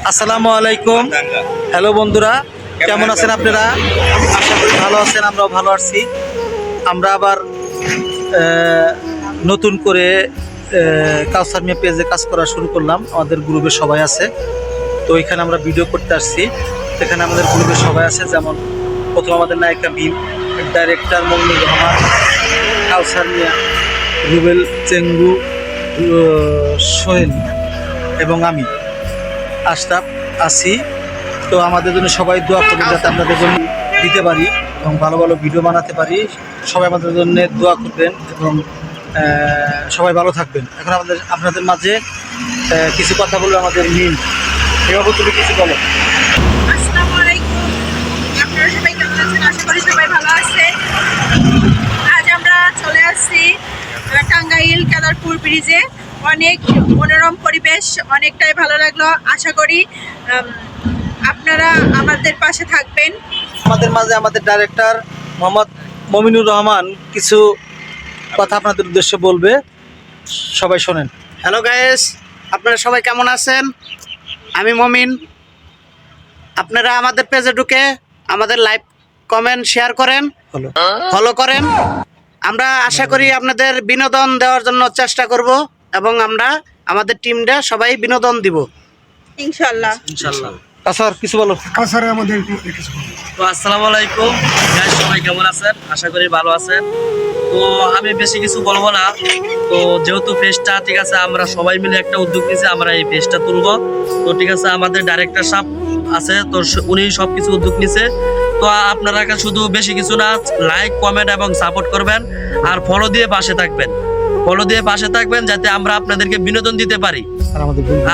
আসসালামু আলাইকুম। হ্যালো বন্ধুরা, কেমন আছেন আপনারা? আশা করি ভালো আছেন, আমরাও ভালো আছি। আমরা আবার নতুন করে কাউসার মিয়া পেজে কাজ করা শুরু করলাম। আমাদের গ্রুপে সবাই আছে, তো এখানে আমরা ভিডিও করতে আসছি। এখানে আমাদের গ্রুপে সবাই আছে, যেমন প্রথম আমাদের নায়িকা মিম, ডাইরেক্টর মমিনুর রহমান, কাউসার মিয়া, রুবেল, চেঙ্গু, সোহেল এবং আমি আশরাফ আছি। তো আমাদের জন্য সবাই দোয়া করবেন যাতে আপনাদের জন্য দিতে পারি এবং ভালো ভালো ভিডিও বানাতে পারি। সবাই আমাদের জন্য দোয়া করবেন এবং সবাই ভালো থাকবেন। এখন আপনাদের মাঝে কিছু কথা বলবে আমাদের মিম। এভাবে তুমি কিছু বলো। আসসালামু আলাইকুম, আপনারা সবাই কেমন আছেন? আশা করি সবাই ভালো আছে। আজ আমরা চলে আসছি টাঙ্গাইল কেদারপুর ব্রিজে। অনেক মনোরম পরিবেশ, অনেকটাই ভালো লাগলো। আশা করি আপনারা আমাদের পাশে থাকবেন। আমাদের মাঝে আমাদের ডাইরেক্টর মোহাম্মদ মমিনুর রহমান কিছু কথা আপনাদের উদ্দেশ্যে বলবে, সবাই শোনেন। হ্যালো গাইস, আপনারা সবাই কেমন আছেন? আমি মমিন। আপনারা আমাদের পেজে ঢুকে আমাদের লাইভ কমেন্ট শেয়ার করেন, ফলো করেন। আমরা আশা করি আপনাদের বিনোদন দেওয়ার জন্য চেষ্টা করব এবং আমরা আমাদের টিমটা সবাই বিনোদন দিব ইনশাল্লাহ। ইনশাআল্লাহ। কাসার কিছু বলো। তো আসসালামু আলাইকুম গাইস, সবাই কেমন আছেন? আশা করি ভালো আছেন। তো আমি বেশি কিছু বলবো না। তো যেহেতু পেজটা ঠিক আছে, আমরা সবাই মিলে একটা উদ্যোগ নিয়েছি, আমরা এই পেজটা তুলবো। তো ঠিক আছে, আমাদের ডাইরেক্টর সাহেব আছে, তো উনি সব কিছু উদ্যোগ নিছে। তো আপনারা শুধু বেশি কিছু না, লাইক, কমেন্ট এবং সাপোর্ট করবেন আর ফলো দিয়ে পাশে থাকবেন। ফলো দিয়ে পাশে থাকবেন যাতে আমরা আপনাদেরকে বিনোদন দিতে পারি।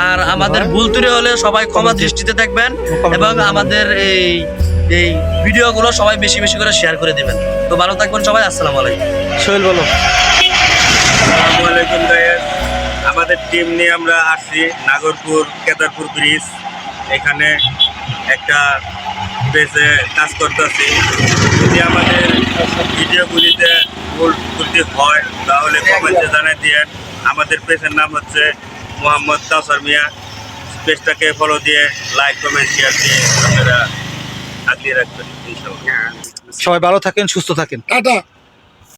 আর আমাদের ভুল ত্রুটি হলে সবাই ক্ষমা দৃষ্টিতে থাকবেন এবং আমাদের এই ভিডিওগুলো সবাই বেশি বেশি করে শেয়ার করে দেবেন। তো ভালো থাকবেন সবাই। আসসালামু আলাইকুম। সোহেল বলো। আসসালামু আলাইকুম গাইস, আমাদের টিম নিয়ে আমরা আসছি নাগরপুর কেদারপুর ব্রিজ। এখানে একটা পেজে কাজ করতেছি। যদি আমাদের ভিডিওগুলিতে ভুল ত্রুটি হয় তাহলে কমেন্টে জানিয়ে দিয়েন। আমাদের পেজের নাম হচ্ছে মোহাম্মদ কাউসার মিয়া। পেজটাকে ফলো দিয়ে লাইক, কমেন্ট, শেয়ার দিয়ে আপনারা আগিয়ে রাখবেন ইনশাআল্লাহ। সবাই ভালো থাকেন, সুস্থ থাকেন। টাটা।